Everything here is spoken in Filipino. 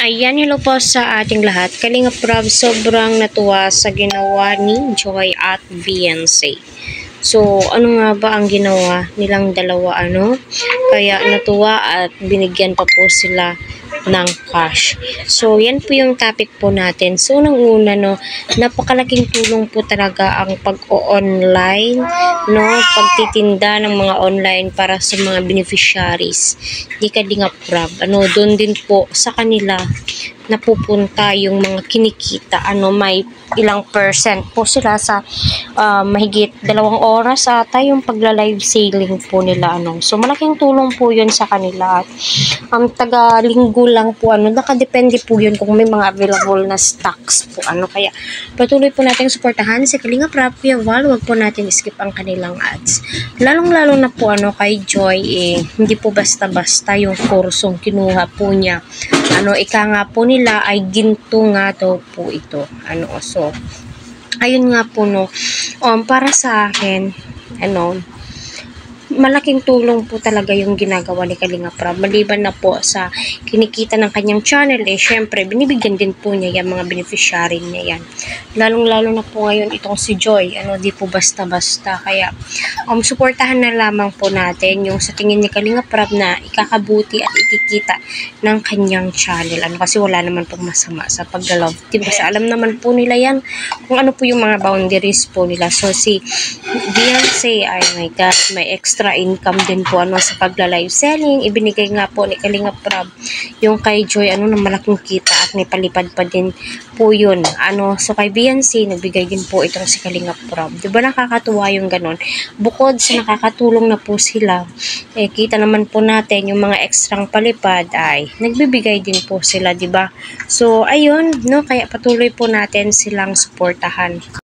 Ayan, hello po sa ating lahat. Kalingap Rob, sobrang natuwa sa ginawa ni Joy at Beyonce. So, ano nga ba ang ginawa nilang dalawa, Kaya natuwa at binigyan pa po sila ng cash. So, yan po yung topic po natin. So, unang-una, napakalaking tulong po talaga ang pag-o-online, pagtitinda ng mga online para sa mga beneficiaries. Di ka Kalingap Rob, doon din po sa kanila napupunta yung mga kinikita, may ilang percent po sila sa mahigit 2 oras ata yung pagla-live selling po nila, So, malaking tulong po yun sa kanila at taga-linggo lang po, nakadepende po yun kung may mga available na stocks po, kaya patuloy po natin suportahan si Kalingap Rob, Kuya Val, wag po natin skip ang kanilang ads. Lalong-lalo na po, kay Joy, hindi po basta-basta yung kursong kinuha po niya. Ika nga po nila ay ginto nga daw po ito. So, ayun nga po, para sa akin, malaking tulong po talaga yung ginagawa ni Kalingap Rob. Maliban na po sa kinikita ng kanyang channel, syempre, binibigyan din po niya yung mga beneficiary niya yan. Lalong-lalo na po ngayon itong si Joy, di po basta-basta. Kaya, suportahan na lamang po natin yung sa tingin ni Kalingap Rob na ikakabuti at ikikita ng kanyang channel. Kasi wala naman pong masama sa pag-love team. Kasi alam naman po nila yan kung ano po yung mga boundaries po nila. So, si Beyonce, ay my God, may extra income din po sa pagla-live selling. Ibinigay nga po ni Kalingap Rob yung kay Joy na malaking kita at may palipad pa din po yun. So kay Beyonce, nagbigay din po itong si Kalingap Rob. Diba nakakatuwa yung ganon? Bukod sa nakakatulong na po sila, kita naman po natin yung mga ekstrang palipad ay nagbibigay din po sila, diba? So ayun, kaya patuloy po natin silang suportahan.